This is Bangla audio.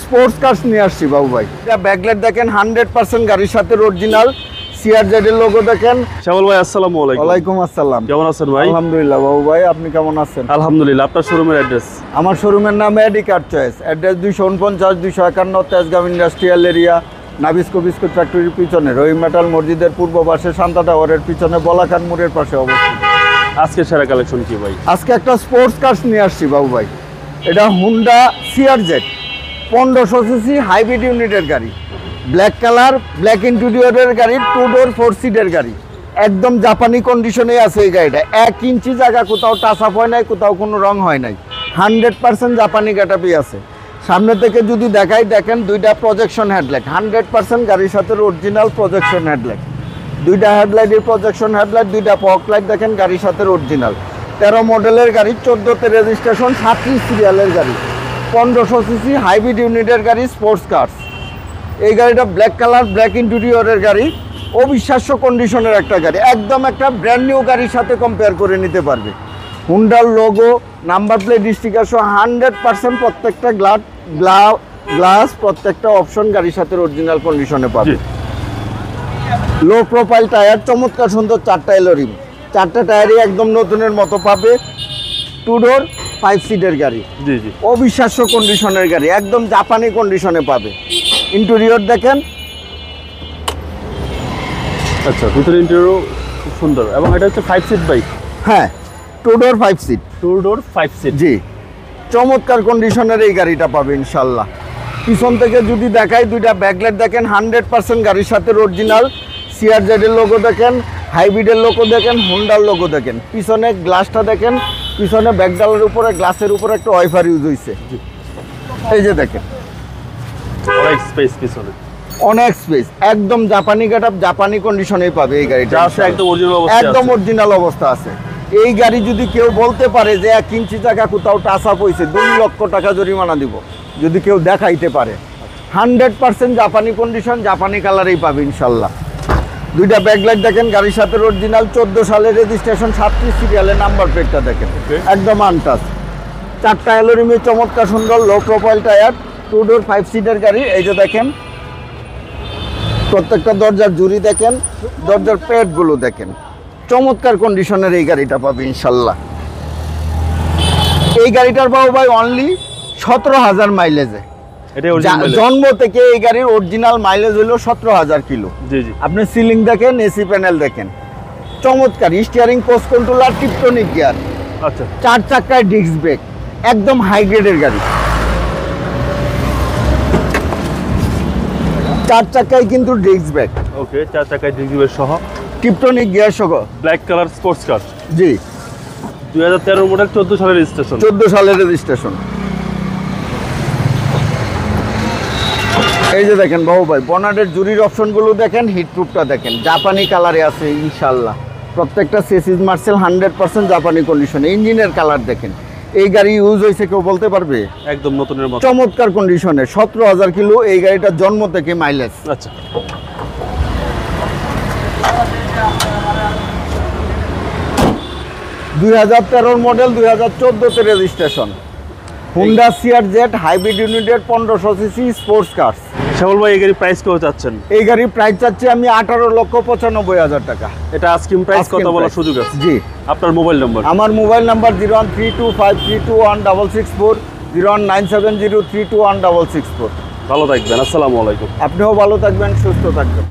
স্পোর্টস কার্স নিয়ে আসছি বাবু ভাই। এটা ব্যাকলাইট দেখেন 100% গাড়ির সাথে অরিজিনাল সিআরজেড এর লোগো দেখেন। শ্যামল ভাই আসসালামু আলাইকুম। ওয়ালাইকুম আসসালাম। কেমন আছেন ভাই? আলহামদুলিল্লাহ বাবু ভাই, আপনি কেমন আছেন? আলহামদুলিল্লাহ। আপনার শোরুমের অ্যাড্রেস? আমার শোরুমের নাম AD car choice. Address 249-251 Tejgaon industrial area, Nabisco biscuit ফ্যাক্টরির পিছনে, রহিম মেটাল মসজিদের পূর্ব পাশে, শান্তা টাওয়ারের পিছনে, বলাকান মোড়ের পাশে অবস্থিত। আজকে সেরা কালেকশন কি ভাই? আজকে একটা স্পোর্টস কার্স নিয়ে আসছি বাবু ভাই। এটা হুন্ডা সিআরজেড 1500 সিসি হাইব্রিড ইউনিটের গাড়ি, ব্ল্যাক কালার, ব্ল্যাক ইন্টেরিয়রের গাড়ি, 2 ডোর 4 সিটের গাড়ি, একদম জাপানি কন্ডিশনে আছে এই গাড়িটা। 1 ইঞ্চি জায়গা কোথাও টাচ আপ হয় নাই, কোথাও কোনো রং হয় নাই, 100% জাপানি গেটআপই আছে। সামনে থেকে যদি দেখাই, দেখেন দুইটা প্রজেকশন হেডলাইট, 100% গাড়ির সাথে অরিজিনাল প্রজেকশন হেডলাইট, দুইটা হেডলাইটের প্রজেকশন হেডলাইট, দুইটা ফগ লাইট দেখেন গাড়ির সাথে অরিজিনাল। 13 মডেলের গাড়ি, 14তে রেজিস্ট্রেশন, 37 সিরিয়ালের গাড়ি, 1500 সিসি হাইব্রিড ইউনিটের গাড়ি, স্পোর্টস কার্স। এই গাড়িটা ব্ল্যাক কালার, ব্ল্যাক ইন্টেরিয়রের গাড়ি, অবিশ্বাস্য কন্ডিশনের একটা গাড়ি, একদম একটা ব্র্যান্ড নিউ গাড়ির সাথে কম্পেয়ার করে নিতে পারবে। হুন্ডার লোগো, নাম্বার প্লেট, স্টিকার সহ 100% প্রত্যেকটা গ্লাস, প্রত্যেকটা অপশন গাড়ির সাথে অরিজিনাল কন্ডিশনে পাবে। লো প্রোফাইল টায়ার, চমৎকার সুন্দর 4টা এলোরিম, 4টা টায়ারই একদম নতুনের মতো পাবে। 2 ডোর 5 সিটের গাড়ি, জি জি, অবিশ্বাস্য কন্ডিশনের গাড়ি, একদম জাপানি কন্ডিশনে পাবে। ইন্টেরিয়র দেখেন, আচ্ছা, ভিতরে ইন্টেরিয়র খুব সুন্দর, এবং এটা হচ্ছে 5 সিট বাইক। হ্যাঁ 2 ডোর 5 সিট, 2 ডোর 5 সিট, জি, চমৎকার কন্ডিশনের এই গাড়িটা পাবে ইনশাল্লাহ। পিছন থেকে যদি দেখাই, দুইটা ব্যাকলাইট দেখেন 100% গাড়ির সাথে অরিজিনাল সিআরজেড এর লোগো দেখেন, হাইব্রিডের লোগো দেখেন, হুন্ডার লোগো দেখেন। পিছনে গ্লাসটা দেখেন, পিছনে ব্যাকডালের উপরে গ্লাসের উপরে একটা ওয়াইফার ইউজ হয়েছে, এই যে দেখেন, অনেক স্পেস পিছনে, অনেক স্পেস, একদম জাপানি গেটআপ, জাপানি কন্ডিশনেই পাবে এই গাড়িটা, একদম অরিজিনাল অবস্থা, একদম অরিজিনাল অবস্থা আছে। এই গাড়ি যদি কেউ বলতে পারে যে 1 ইঞ্চি জায়গা কোথাও টাচ আপ হয়েছে, 2 লক্ষ টাকা জরিমানা দিব, যদি কেউ দেখাইতে পারে। 100% জাপানি কন্ডিশন, জাপানি কালারেই পাবে ইনশাল্লাহ। দুইটা ব্যাকলাইট দেখেন গাড়ির সাথে অরিজিনাল, 14 সালের রেজিস্ট্রেশন, 37 সিরিয়ালের নাম্বার প্লেটটা দেখেন, একদম আনটাচ। 4টা অ্যালুমিনিয়ামের চমৎকার সুন্দর লো প্রোফাইল টায়ার, 2 ডোর 5 সিটের গাড়ি। এই যে দেখেন, প্রত্যেকটা দরজার জুড়ি দেখেন, দরজার প্যাডগুলো দেখেন, চমৎকার কন্ডিশনের এই গাড়িটা পাবে ইনশাল্লাহ। এই গাড়িটার বাবু ভাই অনলি 17,000 মাইলেজে, জন্ম থেকে এই গাড়ির অরিজিনাল মাইলেজ হলো 17,000 কিলো। জি জি, আপনি সিলিং দেখেন, এসি প্যানেল দেখেন, চমৎকার। Steering, post controller, Tiptronic gear, আচ্ছা, 4 চাকায় ডিস্ক ব্রেক, একদম হাই গ্রেডের গাড়ি। 4 চাকায় কিন্তু ডিস্ক ব্রেক, ওকে, 4 চাকায় ডিজিবের সহ, টিপটনিক গিয়ার সহ, ব্ল্যাক কালার স্পোর্টস কার, জি, 2013 মডেল, 14 সালের রেজিস্ট্রেশন, 14 সালের রেজিস্ট্রেশন। এই যে দেখেন বাবু ভাই, বনাটের জুরির অপশনগুলো দেখেন, হিটপ্রুফটা দেখেন, জাপানি কালারে আছে ইনশাল্লাহ। প্রত্যেকটা সেসিস মার্সেল 100% জাপানি কন্ডিশনে। ইঞ্জিনের কালার দেখেন, এই গাড়ি ইউজ হয়েছে কেউ বলতে পারবে? একদম নতুনের মতো, চমৎকার কন্ডিশনে, 17,000 কিলো এই গাড়িটার জন্ম থেকে মাইলেজ। আচ্ছা, 2013 মডেল, 2014তে রেজিস্ট্রেশন, হুন্ডা সিআরজেড হাইব্রিড ইউনিটের 1500 সিসি স্পোর্টস কার্স। শ্যামল ভাই, এই গাড়ির প্রাইস কত চাচ্ছেন? এই গাড়ির প্রাইস চাচ্ছি আমি 18,95,000 টাকা। এটা আস্কিং প্রাইস, কথা বলার সুযোগ আছে? জি। আপনার মোবাইল নাম্বার? আমার মোবাইল নাম্বার 0132532164, 0197032164। ভালো থাকবেন, আসসালামু আলাইকুম। আপনিও ভালো থাকবেন, সুস্থ থাকবেন।